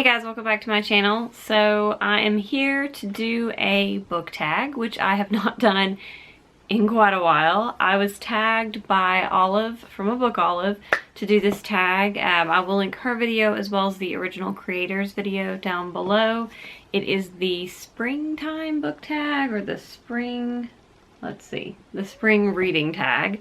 Hey guys, welcome back to my channel. So I am here to do a book tag, which I have not done in quite a while. I was tagged by Olive from a book Olive to do this tag. I will link her video as well as the original creators video down below. It is the springtime book tag, or the spring, the spring reading tag.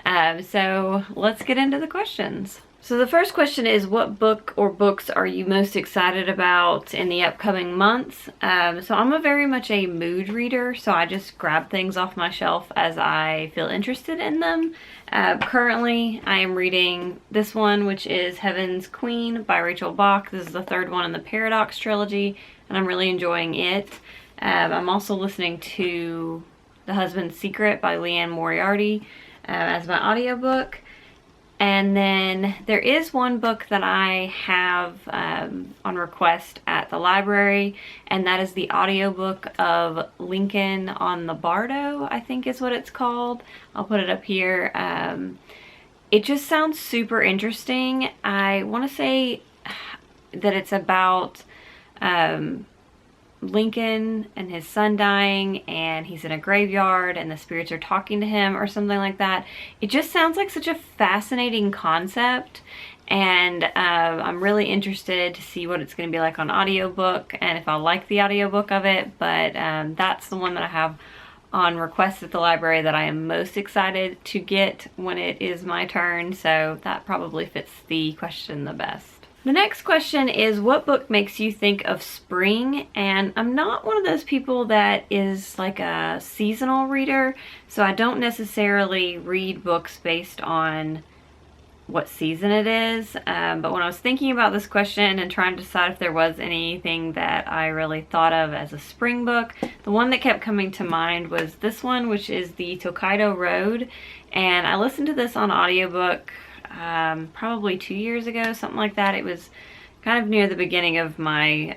So let's get into the questions. So the first question is, what book or books are you most excited about in the upcoming months? So I'm very much a mood reader, so I just grab things off my shelf as I feel interested in them. Currently, I am reading this one, which is Heaven's Queen by Rachel Bach. This is the third one in the Paradox trilogy, and I'm really enjoying it. I'm also listening to The Husband's Secret by Leanne Moriarty as my audiobook. And then there is one book that I have on request at the library, and that is the audiobook of Lincoln on the Bardo, I think is what it's called. I'll put it up here. It just sounds super interesting. I want to say that it's about Lincoln and his son dying, and he's in a graveyard and the spirits are talking to him or something like that. It just sounds like such a fascinating concept, and I'm really interested to see what it's going to be like on audiobook and if I'll like the audiobook of it. But that's the one that I have on request at the library that I am most excited to get when it is my turn, so that probably fits the question the best. The next question is, what book makes you think of spring? And I'm not one of those people that is like a seasonal reader, so I don't necessarily read books based on what season it is. But when I was thinking about this question and trying to decide if there was anything that I really thought of as a spring book, the one that kept coming to mind was this one, which is the Tokaido Road. And I listened to this on audiobook probably 2 years ago, something like that. It was kind of near the beginning of my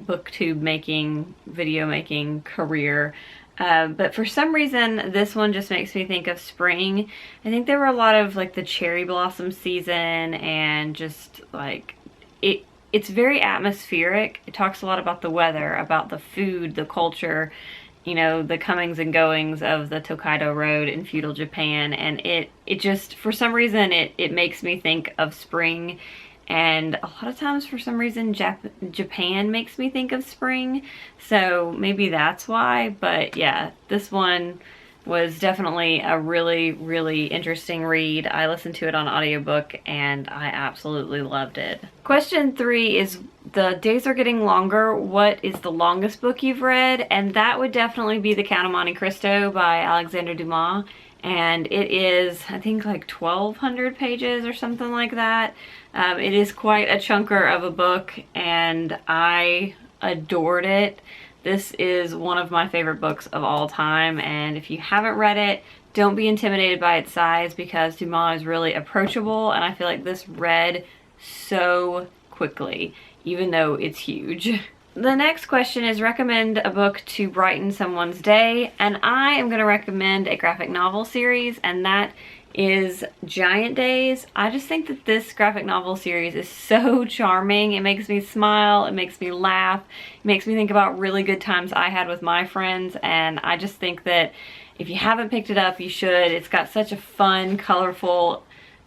booktube making, video making career. But for some reason, this one just makes me think of spring. I think there were a lot of like the cherry blossom season, and just like it's very atmospheric. It talks a lot about the weather, about the food, the culture, you know, the comings and goings of the Tokaido Road in feudal Japan. And it just, for some reason, it makes me think of spring. And a lot of times, for some reason, Japan makes me think of spring. So maybe that's why. But yeah, this one was definitely a really, really interesting read. I listened to it on audiobook and I absolutely loved it. Question 3 is, the days are getting longer. What is the longest book you've read? And that would definitely be The Count of Monte Cristo by Alexandre Dumas. And it is, I think, like 1,200 pages or something like that. It is quite a chunker of a book, and I adored it. This is one of my favorite books of all time, and if you haven't read it, don't be intimidated by its size, because Dumas is really approachable, and I feel like this read so quickly, even though it's huge. The next question is, recommend a book to brighten someone's day, and I am going to recommend a graphic novel series, and that is Giant Days. I just think that this graphic novel series is so charming. It makes me smile, it makes me laugh, it makes me think about really good times I had with my friends, and I just think that if you haven't picked it up, you should. It's got such a fun, colorful,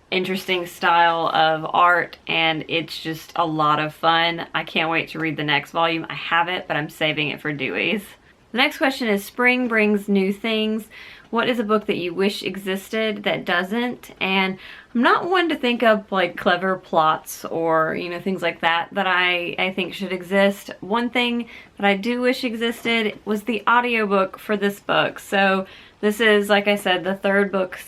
interesting style of art, and it's just a lot of fun. I can't wait to read the next volume. I have it, but I'm saving it for Dewey's. The next question is, spring brings new things. What is a book that you wish existed that doesn't? And I'm not one to think up like clever plots or, you know, things like that I think should exist. One thing that I do wish existed was the audiobook for this book. So this is, like I said, the third book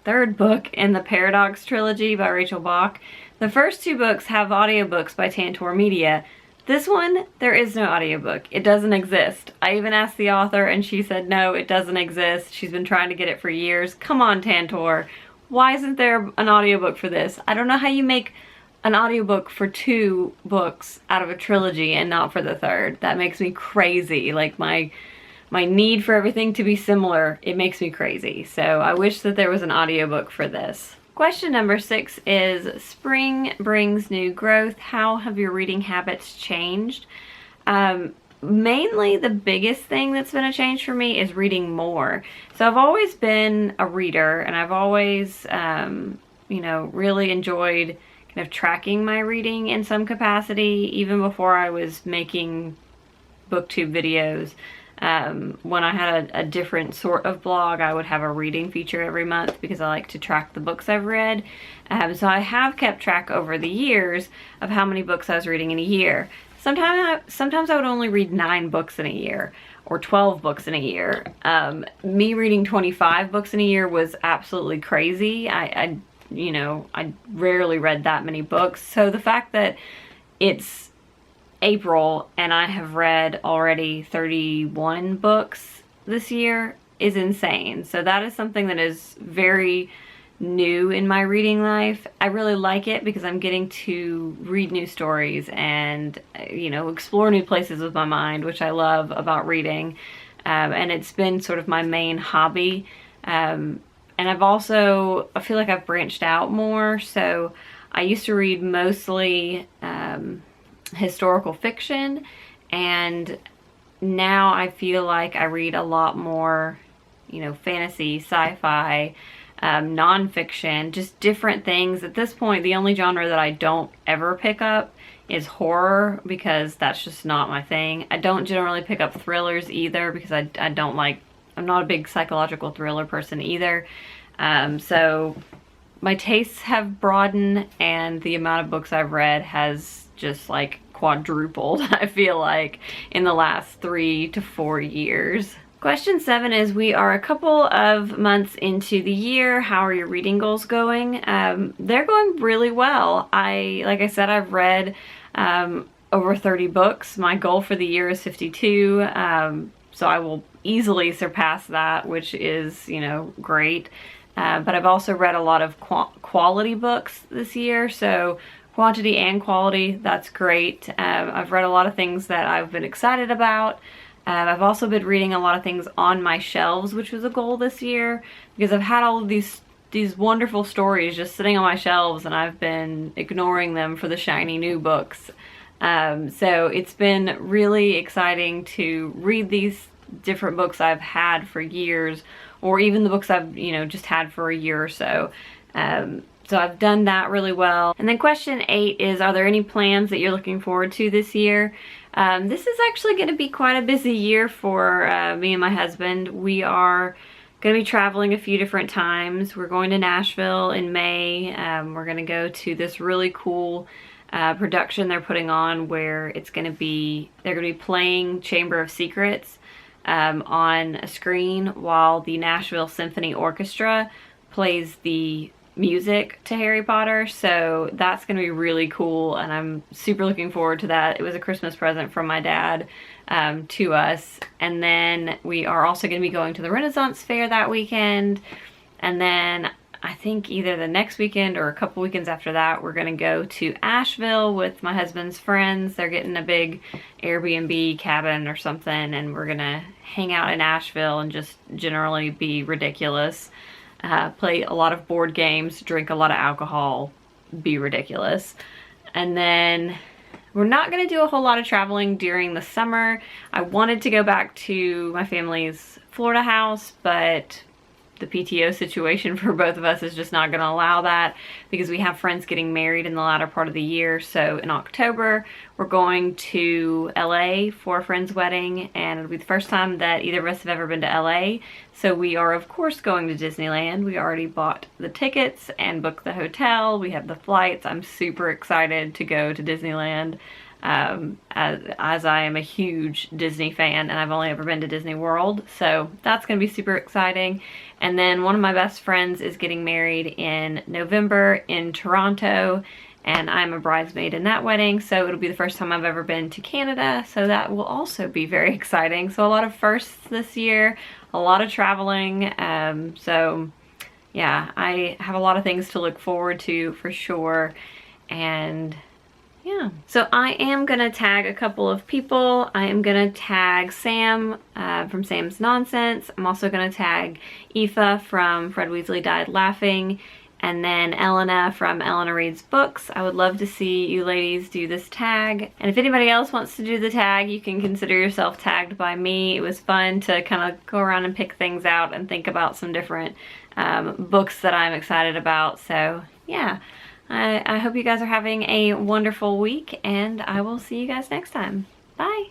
in the Paradox trilogy by Rachel Bach. The first 2 books have audiobooks by Tantor Media. This one, there is no audiobook. It doesn't exist. I even asked the author and she said no, it doesn't exist. She's been trying to get it for years. Come on, Tantor. Why isn't there an audiobook for this? I don't know how you make an audiobook for 2 books out of a trilogy and not for the third. That makes me crazy. Like my need for everything to be similar, it makes me crazy. So I wish that there was an audiobook for this. Question number 6 is, spring brings new growth. How have your reading habits changed? Mainly the biggest thing that's been a change for me is reading more. So I've always been a reader, and I've always, really enjoyed kind of tracking my reading in some capacity, even before I was making booktube videos. When I had a different sort of blog, I would have a reading feature every month because I like to track the books I've read. So I have kept track over the years of how many books I was reading in a year. Sometimes I would only read 9 books in a year, or 12 books in a year. Me reading 25 books in a year was absolutely crazy. I rarely read that many books. So the fact that it's April and I have read already 31 books this year is insane. So that is something that is very new in my reading life. I really like it because I'm getting to read new stories and, explore new places with my mind, which I love about reading. And it's been sort of my main hobby. And I feel like I've branched out more. So I used to read mostly historical fiction, and now I feel like I read a lot more, fantasy, sci-fi, nonfiction, just different things. At this point, the only genre that I don't ever pick up is horror, because that's just not my thing. I don't generally pick up thrillers either, because I'm not a big psychological thriller person either. So my tastes have broadened, and the amount of books I've read has just quadrupled, I feel like, in the last 3 to 4 years. Question 7 is, we are a couple of months into the year. How are your reading goals going? They're going really well. Like I said, I've read over 30 books. My goal for the year is 52. So I will easily surpass that, which is, great. But I've also read a lot of quality books this year. So quantity and quality, that's great. I've read a lot of things that I've been excited about. I've also been reading a lot of things on my shelves, which was a goal this year, because I've had all of these wonderful stories just sitting on my shelves, and I've been ignoring them for the shiny new books. So it's been really exciting to read these different books I've had for years, or even the books I've, just had for a year or so. So I've done that really well. And then question 8 is, are there any plans that you're looking forward to this year? This is actually going to be quite a busy year for me and my husband. We are going to be traveling a few different times. We're going to Nashville in May. We're going to go to this really cool production they're putting on, where they're going to be playing Chamber of Secrets on a screen while the Nashville Symphony Orchestra plays the music to Harry Potter. So that's going to be really cool, and I'm super looking forward to that. It was a Christmas present from my dad to us. And then we are also going to be going to the Renaissance Fair that weekend, and then I think either the next weekend or a couple weekends after that, we're going to go to Asheville with my husband's friends. They're getting a big Airbnb cabin or something, and we're going to hang out in Asheville and just generally be ridiculous. Play a lot of board games, drink a lot of alcohol, be ridiculous. And then we're not going to do a whole lot of traveling during the summer. I wanted to go back to my family's Florida house, but the PTO situation for both of us is just not going to allow that, because we have friends getting married in the latter part of the year. So in October, we're going to LA for a friend's wedding, and it'll be the first time that either of us have ever been to LA. So we are, of course, going to Disneyland. We already bought the tickets and booked the hotel. We have the flights. I'm super excited to go to Disneyland, as I am a huge Disney fan, and I've only ever been to Disney World. So that's going to be super exciting. And then one of my best friends is getting married in November in Toronto, and I'm a bridesmaid in that wedding. So it'll be the first time I've ever been to Canada. So that will also be very exciting. So a lot of firsts this year, a lot of traveling. So yeah, I have a lot of things to look forward to for sure. And yeah, so I am gonna tag a couple of people. I am gonna tag Sam from Sam's Nonsense. I'm also gonna tag Aoife from Fred Weasley Died Laughing, And then Elena from Elena Reads Books. I would love to see you ladies do this tag. And if anybody else wants to do the tag, you can consider yourself tagged by me. It was fun to kind of go around and pick things out and think about some different books that I'm excited about. So yeah, I hope you guys are having a wonderful week, and I will see you guys next time. Bye.